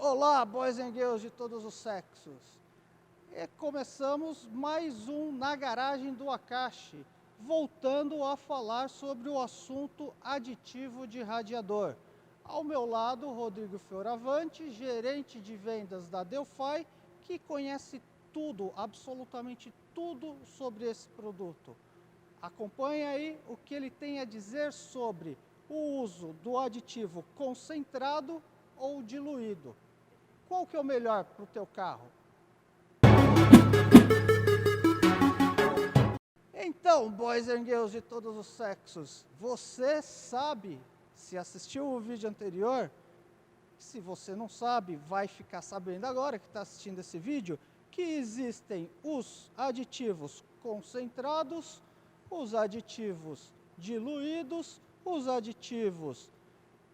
Olá, boys and girls de todos os sexos. E começamos mais um Na Garagem do Akashi, voltando a falar sobre o assunto aditivo de radiador. Ao meu lado, Rodrigo Fioravante, gerente de vendas da Delphi, que conhece tudo, absolutamente tudo sobre esse produto. Acompanhe aí o que ele tem a dizer sobre o uso do aditivo concentrado ou diluído. Qual que é o melhor para o teu carro? Então, boys and girls de todos os sexos, você sabe, se assistiu o vídeo anterior, se você não sabe, vai ficar sabendo agora que está assistindo esse vídeo, que existem os aditivos concentrados, os aditivos diluídos, os aditivos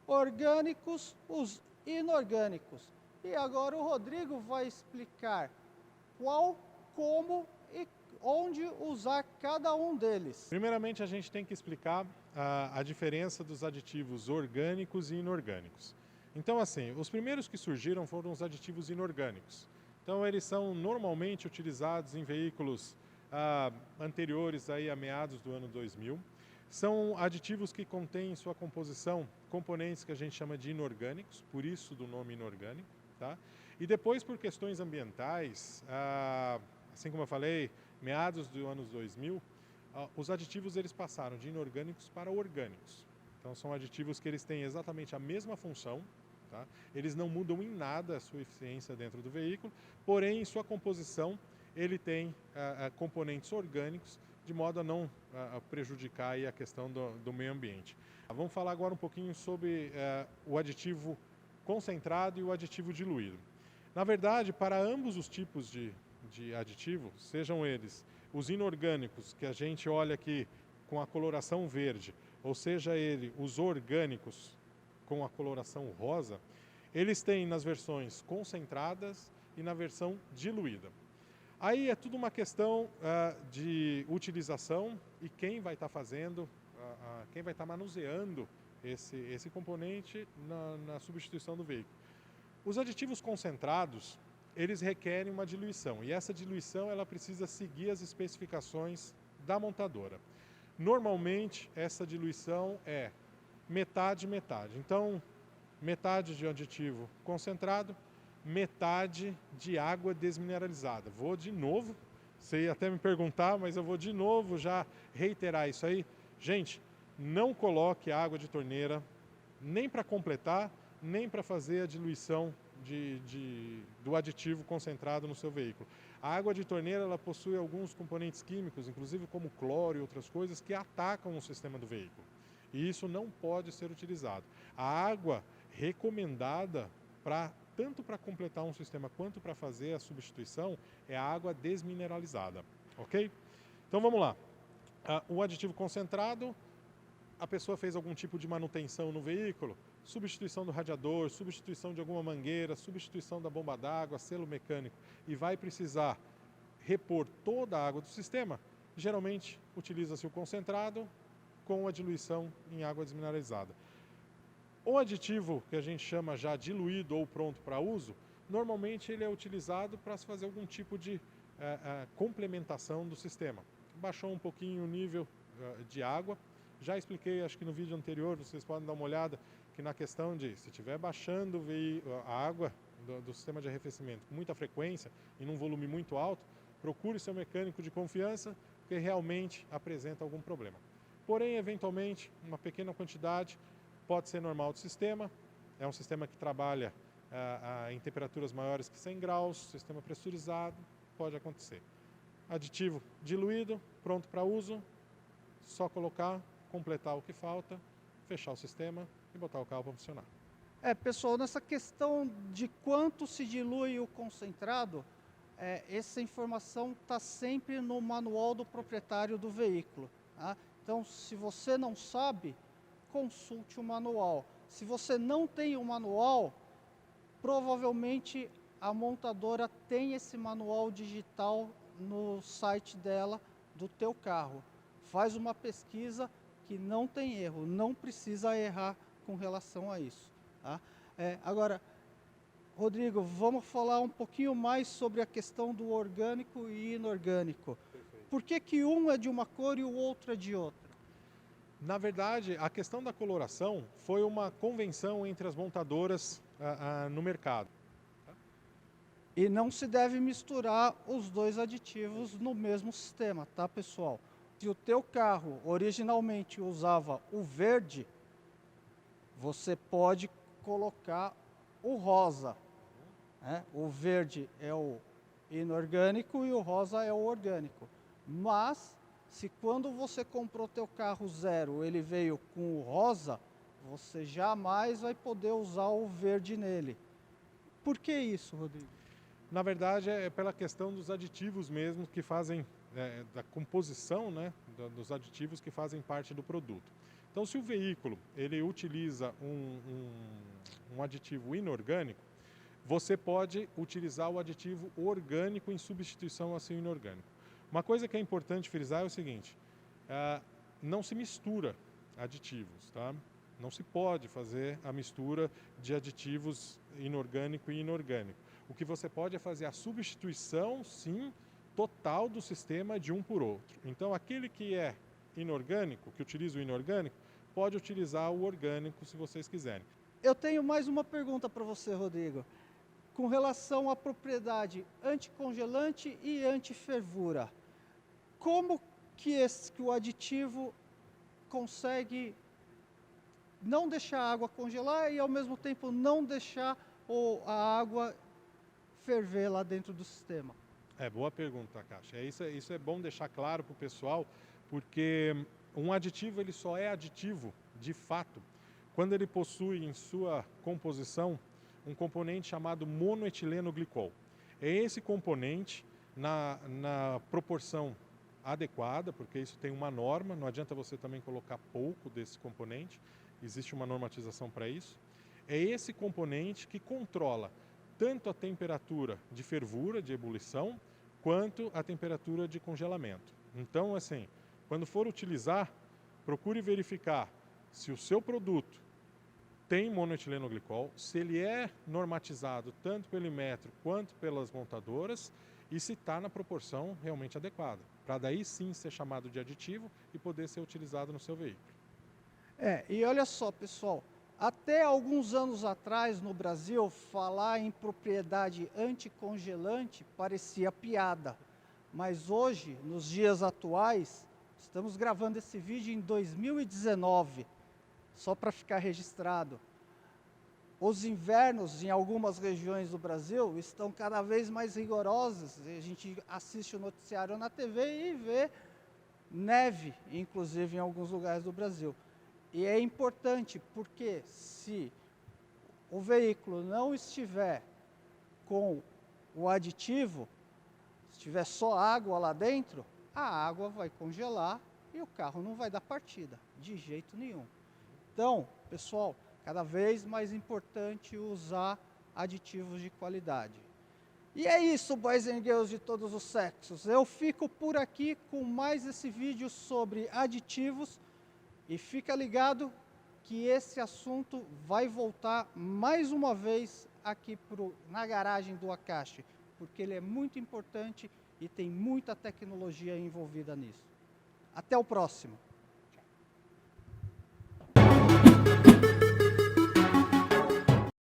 orgânicos, os inorgânicos. E agora o Rodrigo vai explicar qual, como e onde usar cada um deles. Primeiramente, a gente tem que explicar a diferença dos aditivos orgânicos e inorgânicos. Então, assim, os primeiros que surgiram foram os aditivos inorgânicos. Então, eles são normalmente utilizados em veículos anteriores aí a meados do ano 2000. São aditivos que contêm em sua composição componentes que a gente chama de inorgânicos, por isso do nome inorgânico. Tá? E depois, por questões ambientais, assim como eu falei, meados dos anos 2000, os aditivos eles passaram de inorgânicos para orgânicos. Então são aditivos que eles têm exatamente a mesma função, tá? Eles não mudam em nada a sua eficiência dentro do veículo, porém em sua composição ele tem componentes orgânicos de modo a não prejudicar aí a questão do meio ambiente. Vamos falar agora um pouquinho sobre o aditivo concentrado e o aditivo diluído. Na verdade, para ambos os tipos de aditivo, sejam eles os inorgânicos, que a gente olha aqui com a coloração verde, ou seja os orgânicos com a coloração rosa, eles têm nas versões concentradas e na versão diluída. Aí é tudo uma questão de utilização e quem vai estar fazendo, quem vai estar manuseando esse componente na substituição do veículo. Os aditivos concentrados, eles requerem uma diluição e essa diluição ela precisa seguir as especificações da montadora. Normalmente, essa diluição é metade-metade. Então, metade de aditivo concentrado, metade de água desmineralizada. Vou de novo, você ia até me perguntar, mas eu vou de novo já reiterar isso aí. Gente, não coloque água de torneira nem para completar, nem para fazer a diluição do aditivo concentrado no seu veículo. A água de torneira ela possui alguns componentes químicos, inclusive como cloro e outras coisas, que atacam o sistema do veículo. E isso não pode ser utilizado. A água recomendada tanto para completar um sistema quanto para fazer a substituição é a água desmineralizada, ok? Então vamos lá. O aditivo concentrado, a pessoa fez algum tipo de manutenção no veículo, substituição do radiador, substituição de alguma mangueira, substituição da bomba d'água, selo mecânico e vai precisar repor toda a água do sistema, geralmente utiliza-se o concentrado com a diluição em água desmineralizada. O aditivo que a gente chama já diluído ou pronto para uso, normalmente ele é utilizado para se fazer algum tipo de complementação do sistema. Baixou um pouquinho o nível de água, já expliquei, acho que no vídeo anterior, vocês podem dar uma olhada, que na questão de, se estiver baixando a água do sistema de arrefecimento com muita frequência e num volume muito alto, procure seu mecânico de confiança, porque realmente apresenta algum problema. Porém, eventualmente, uma pequena quantidade pode ser normal do sistema, é um sistema que trabalha em temperaturas maiores que 100 graus, sistema pressurizado, pode acontecer. Aditivo diluído, pronto para uso, só colocar, completar o que falta, fechar o sistema e botar o carro para funcionar. Pessoal, nessa questão de quanto se dilui o concentrado, essa informação está sempre no manual do proprietário do veículo. Tá? Então, se você não sabe, consulte o manual. Se você não tem o manual, provavelmente a montadora tem esse manual digital no site dela, do teu carro. Faz uma pesquisa que não tem erro, não precisa errar com relação a isso. Tá? Agora, Rodrigo, vamos falar um pouquinho mais sobre a questão do orgânico e inorgânico. Perfeito. Por que que um é de uma cor e o outro é de outra? Na verdade, a questão da coloração foi uma convenção entre as montadoras no mercado. E não se deve misturar os dois aditivos no mesmo sistema, tá, pessoal? Se o teu carro originalmente usava o verde, você pode colocar o rosa, né? O verde é o inorgânico e o rosa é o orgânico. Mas, se quando você comprou teu carro zero, ele veio com o rosa, você jamais vai poder usar o verde nele. Por que isso, Rodrigo? Na verdade, é pela questão dos aditivos mesmo que fazem, da composição, né, dos aditivos que fazem parte do produto. Então, se o veículo ele utiliza um aditivo inorgânico, você pode utilizar o aditivo orgânico em substituição ao seu inorgânico. Uma coisa que é importante frisar é o seguinte, não se mistura aditivos, tá? Não se pode fazer a mistura de aditivos inorgânico e inorgânico. O que você pode é fazer a substituição, sim, total do sistema de um por outro. Então, aquele que é inorgânico, que utiliza o inorgânico, pode utilizar o orgânico se vocês quiserem. Eu tenho mais uma pergunta para você, Rodrigo. Com relação à propriedade anticongelante e antifervura, como que o aditivo consegue não deixar a água congelar e ao mesmo tempo não deixar a água ferver lá dentro do sistema? Boa pergunta, Caixa. Isso é bom deixar claro para o pessoal, porque um aditivo ele só é aditivo, de fato, quando ele possui em sua composição um componente chamado monoetileno glicol. É esse componente, na proporção adequada, porque isso tem uma norma, não adianta você também colocar pouco desse componente, existe uma normatização para isso. É esse componente que controla tanto a temperatura de fervura, de ebulição, quanto a temperatura de congelamento. Então, assim, quando for utilizar, procure verificar se o seu produto tem monoetileno glicol, se ele é normatizado tanto pelo Inmetro quanto pelas montadoras e se está na proporção realmente adequada, para daí sim ser chamado de aditivo e poder ser utilizado no seu veículo. E olha só, pessoal, até alguns anos atrás no Brasil, falar em propriedade anticongelante parecia piada. Mas hoje, nos dias atuais, estamos gravando esse vídeo em 2019, só para ficar registrado. Os invernos em algumas regiões do Brasil estão cada vez mais rigorosos. A gente assiste o noticiário na TV e vê neve, inclusive em alguns lugares do Brasil. E é importante porque se o veículo não estiver com o aditivo, se tiver só água lá dentro, a água vai congelar e o carro não vai dar partida, de jeito nenhum. Então, pessoal, cada vez mais importante usar aditivos de qualidade. E é isso, boys and girls de todos os sexos. Eu fico por aqui com mais esse vídeo sobre aditivos. E fica ligado que esse assunto vai voltar mais uma vez aqui na garagem do Akashi, porque ele é muito importante e tem muita tecnologia envolvida nisso. Até o próximo!